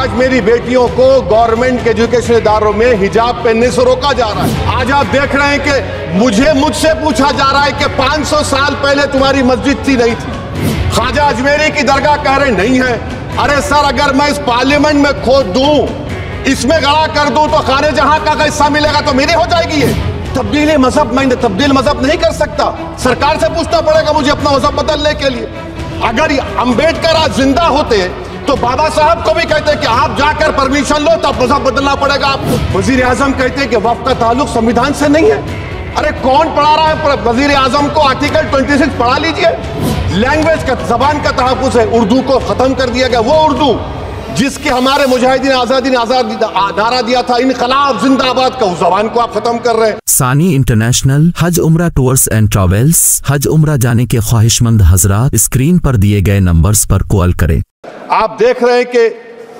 آج میری بیٹیوں کو گورنمنٹ کے ایجوکیشن اداروں میں حجاب پہننے سے روکا جا رہا ہے۔ آج آپ دیکھ رہے ہیں کہ مجھ سے پوچھا جا رہا ہے کہ 500 سال پہلے تمہاری مسجد تھی نہیں تھی؟ خواجہ اجمیری کی درگاہ کہہ رہے نہیں ہے۔ ارے سر، اگر میں اس پارلیمنٹ میں کھود دوں، اس میں گڑا کر دوں تو خانہ جہاں کا حصہ ملے گا تو میری ہو جائے گی یہ تبدیلی مذہب۔ میں تبدیل مذہب نہیں کر سکتا، سرکار سے پوچھنا پڑے گا مجھے اپنا مذہب بدلنے کے لیے۔ اگر امبیڈکر آج زندہ ہوتے تو بابا صاحب کو بھی کہتے کہ آپ جا کر پرمیشن لو تب مذہب بدلنا پڑے گا آپ کو۔ وزیر اعظم کہتے کہ وقف کا تعلق سمویدھان سے نہیں ہے۔ ارے کون پڑھا رہا ہے وزیر اعظم کو؟ آرٹیکل 26 پڑھا لیجئے۔ لینگویج کا، زبان کا تحفظ ہے، اردو کو ختم کر دیا گیا۔ وہ اردو جس کے ہمارے مجاہدین آزادی نے نعرہ دیا تھا انقلاب زندہ آباد کا، اس زبان کو آپ ختم کر رہے ہیں۔ ثانی انٹرنیشنل حج عمرہ ٹورز اینڈ ٹریولز۔ حج عمرہ جانے کے خواہش مند حضرات اسکرین پر دیے گئے نمبرز پر کال کریں۔ آپ دیکھ رہے ہیں کہ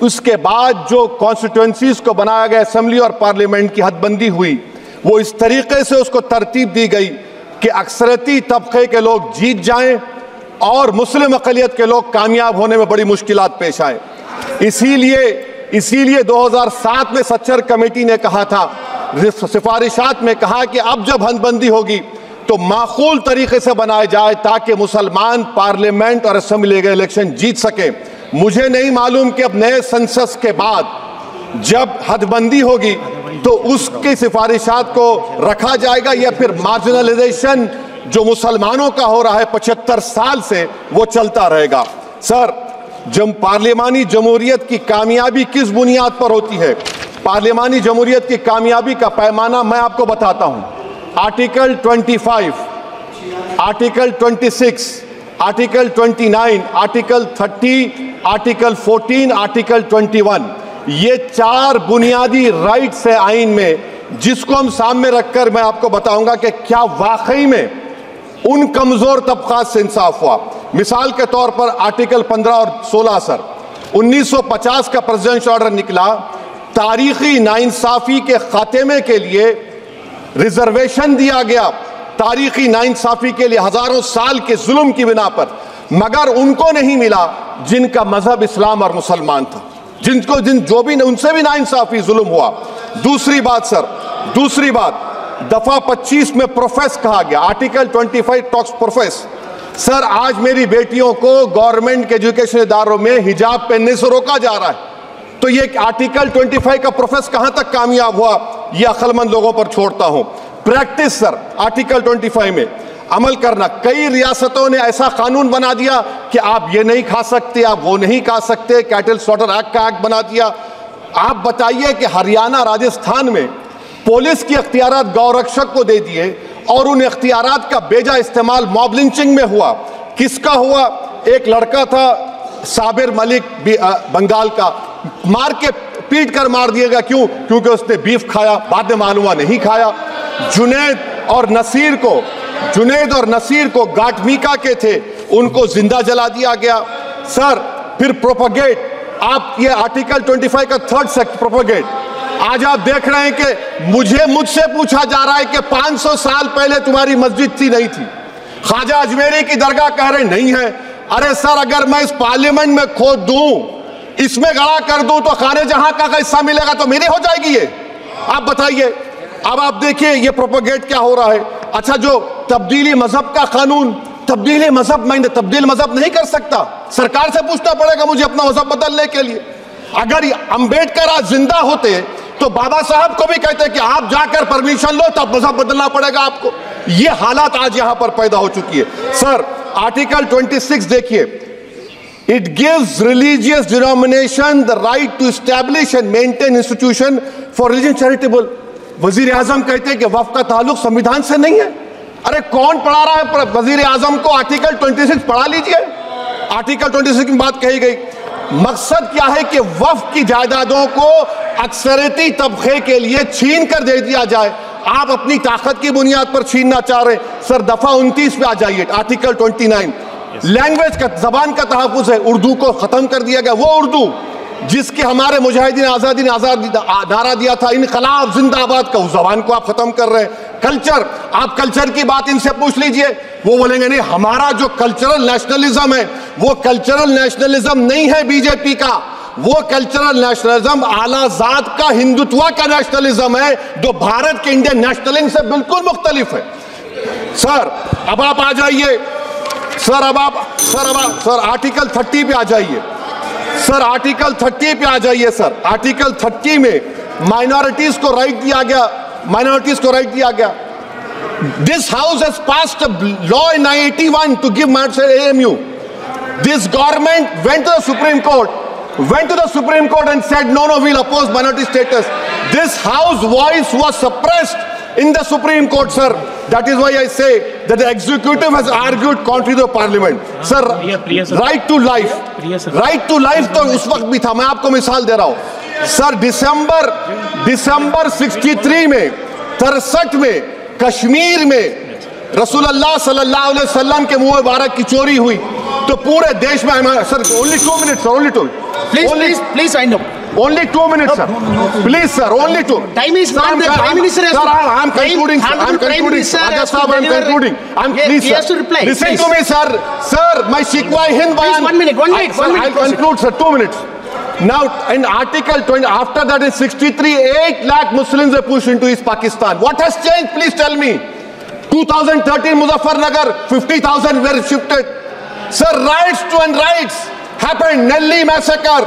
اس کے بعد جو کانسٹیٹوئنسیز کو بنایا گیا، اسمبلی اور پارلیمنٹ کی حد بندی ہوئی، وہ اس طریقے سے اس کو ترتیب دی گئی کہ اکثریتی طبقے کے لوگ جیت جائیں اور مسلم اقلیت کے لوگ کامیاب ہونے میں بڑی مشکلات پیش آئے۔ اسی لیے 2007 میں سچر کمیٹی نے کہا تھا، سفارشات میں کہا کہ اب جب حد بندی ہوگی تو معقول طریقے سے بنائے جائے تاکہ مسلمان پارلیمنٹ اور اسمبلی کے الیکشن جیت سکیں۔ مجھے نہیں معلوم کہ اب نئے سنسس کے بعد جب حد بندی ہوگی تو اس کی سفارشات کو رکھا جائے گا یا پھر مارجنلائزیشن جو مسلمانوں کا ہو رہا ہے 75 سال سے وہ چلتا رہے گا۔ سر، پارلیمانی جمہوریت کی کامیابی کس بنیاد پر ہوتی ہے؟ پارلیمانی جمہوریت کی کامیابی کا پیمانہ میں آپ کو بتاتا ہوں۔ Article 25، article 26، article 29، article 30، article 14، article 21، یہ 4 بنیادی رائٹس ہیں آئین میں، جس کو ہم سامنے رکھ کر میں آپ کو بتاؤں گا کہ کیا واقعی میں ان کمزور طبقات سے انصاف ہوا۔ مثال کے طور پر آرٹیکل 15 اور 16 سر، 1950 کا پریزیڈنشل آرڈر نکلا، تاریخی ناانصافی کے خاتمے کے لیے ریزرویشن دیا گیا، تاریخی ناانصافی کے لیے ہزاروں سال کے ظلم کی بنا پر، مگر ان کو نہیں ملا جن کا مذہب اسلام اور مسلمان تھا، ان سے بھی ناانصافی ظلم ہوا۔ دوسری بات دفعہ 25 میں پروفیس کہا گیا، آرٹیکل 25 ٹاکس پروفیس۔ سر، آج میری بیٹیوں کو گورنمنٹ کے ایجوکیشن اداروں میں حجاب پہننے سے روکا جا رہا ہے، تو یہ آرٹیکل 25 کا پروفیس کہاں تک کامیاب ہوا، یہ عقل مند لوگوں پر چھوڑتا ہوں۔ پریکٹس سر، آرٹیکل 25 میں عمل کرنا، کئی ریاستوں نے ایسا قانون بنا دیا کہ آپ یہ نہیں کھا سکتے، آپ وہ نہیں کھا سکتے، کیٹل سلاٹر ایکٹ کا ایکٹ بنا دیا۔ آپ بتائیے کہ ہریانہ، راجستھان میں پولیس کی اختیارات گو رکشک کو دے دیے اور ان اختیارات کا بیجا استعمال موب لنچنگ میں ہوا۔ کس کا ہوا؟ ایک لڑکا تھا صابر ملک بنگال کا، پیٹ کر مار دیا گیا، کیونکہ اس نے بیف کھایا، بعد میں معلوم ہوا نہیں کھایا۔ جنید اور نصیر کو گاٹمیکا کے تھے، ان کو زندہ جلا دیا گیا۔ سر، پھر پروپیگیٹ، آپ یہ آرٹیکل 25 کا 3rd سیکٹ پروپیگیٹ، آج آپ دیکھ رہے ہیں کہ مجھ سے پوچھا جا رہا ہے کہ 500 سال پہلے تمہاری مسجد تھی نہیں تھی؟ خواجہ اجمیری کی درگاہ کہہ رہے نہیں ہے۔ ارے سر، اگر میں اس پارلیمنٹ میں کھود دوں، اس میں گڑا کر دوں تو خانہ جہاں کا حصہ ملے گا تو میری ہو جائے گی یہ؟ آپ بتائیے۔ اب آپ دیکھیے یہ پروپیگیٹ کیا ہو رہا ہے۔ اچھا، جو تبدیلی مذہب کا قانون، تبدیلی مذہب، میں تبدیل مذہب نہیں کر سکتا، سرکار سے پوچھنا پڑے گا مجھے اپنا مذہب بدلنے کے لیے۔ اگر امبیڈکر آج زندہ ہوتے تو بابا صاحب کو بھی کہتے کہ آپ جا کر پرمیشن لو تب مذہب بدلنا پڑے گا آپ کو۔ یہ حالات آج یہاں پر پیدا ہو چکی ہے۔ سر، آرٹیکل 26 دیکھیے، It gives religious denomination the right to establish and maintain institution for religion charitable۔ وزیر اعظم کہتے ہیں کہ وقف کا تعلق سمویدھان سے نہیں ہے۔ ارے کون پڑھا رہا ہے وزیر اعظم کو؟ آرٹیکل 26 پڑھا لیجئے۔ آرٹیکل 26 کی بات کہی گئی، مقصد کیا ہے کہ وقف کی جائیدادوں کو اکثریتی طبقے کے لیے چھین کر دے دیا جائے۔ آپ اپنی طاقت کی بنیاد پر چھیننا چاہ رہے ہیں۔ سر، دفعہ 29 پہ آ جائیے، آرٹیکل 29، لینگویج کا، زبان کا تحفظ ہے، اردو کو ختم کر دیا گیا۔ وہ اردو جس کے ہمارے مجاہدین آزادی نے نعرہ دیا تھا انقلاب زندہ آباد کا، اس زبان کو آپ ختم کر رہے ہیں۔ کلچر، آپ کلچر کی بات ان سے پوچھ لیجئے، وہ بولیں گے نہیں، ہمارا جو کلچرل نیشنلزم ہے وہ کلچرل نیشنلزم نہیں ہے بی جے پی کا، وہ کلچرل نیشنلزم اعلیٰ ذات کا ہندوتوا کا نیشنلزم ہے جو بھارت کے انڈین نیشنلزم سے بالکل مختلف ہے. سر اب آپ آ جائیے, سر آرٹیکل 30 پہ آ جائیے. سر آرٹیکل 30 پہ آ جائیے. سر آرٹیکل 30 میں مائنورٹیز کو رائٹ دیا گیا. This house has passed a law in 1981 to give minority AMU. This government went to the Supreme Court and said, no, we'll oppose minority status. This house voice was suppressed in the Supreme Court, sir. That is why I say that the executive has argued contrary to the parliament. Sir, right to life. Right to life تو اس وقت بھی تھا. میں آپ کو مثال دے رہا ہوں. سر دسمبر 63 میں 63 میں کشمیر میں رسول اللہ صلی اللہ علیہ وسلم کے منہ مبارک کی چوری ہوئی تو پورے دیش میں سر only 2 minutes sir, only 2. Please wind up. Only 2 minutes, sir. Please, sir, only 2. Time is not the Prime Minister has to... Sir, I'm concluding, sir. I'm concluding. Ajaz Sahab, I'm concluding. Please, he has to reply. Listen to me, sir. Sir, my Shikwa Hind Bayan... Please, 1 minute. I'll conclude, sir. 2 minutes. Now, in Article 20, after that in 63, 8 lakh Muslims were pushed into East Pakistan. What has changed? Please tell me. 2013, Muzaffarnagar, 50,000 were shifted. Sir, riots to unrights happened. Nelli massacre.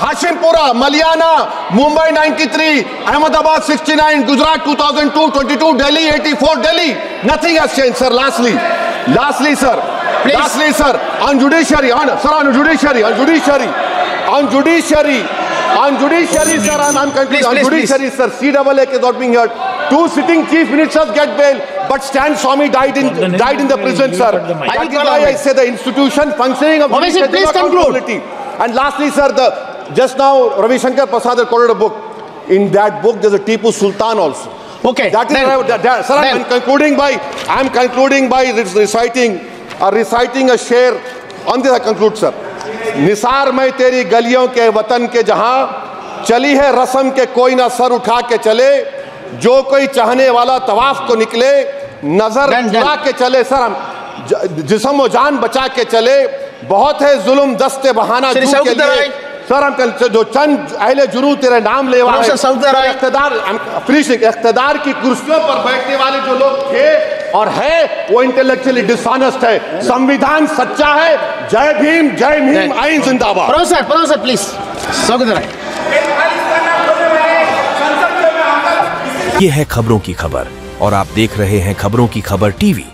Hashimpura, Malyana, Mumbai 93, Ahmedabad 69, Gujarat 2002, 22, Delhi 84, Delhi. Nothing has changed, sir. Lastly, sir. Please. Lastly, sir. On judiciary, sir, I'm concluding. On judiciary, sir, CAA is not being heard. 2 sitting chief ministers get bail, but Stan Swamy died in the prison, sir. That is why I say the institution functioning of judiciary is not accountability. And lastly, sir, just now Ravi Shankar Prasad has quoted a book. In that book, there's a Tipu Sultan also. Okay. That is sir, I'm concluding by reciting a sher. On this I conclude, sir. نثار میں تیری گلیوں کے وطن کے جہاں چلی ہے رسم کے کوئی نہ سر اٹھا کے چلے جو کوئی چاہنے والا طواف کو نکلے نظر اٹھا کے چلے سر ہم جسم و جان بچا کے چلے بہت ہے ظلم دست بہانہ جو کے لیے سر ہم جو چند اہل جنو تیرے نام لے والے اقتدار کی کرسیوں پر بیٹھنے والے جو لوگ تھے اور ہے وہ انٹلیکچولی ڈسانسٹ ہے سمویدھان سچا ہے جے بھیم آئین زندہ باد پروفیسر پلیز یہ ہے خبروں کی خبر اور آپ دیکھ رہے ہیں خبروں کی خبر ٹی وی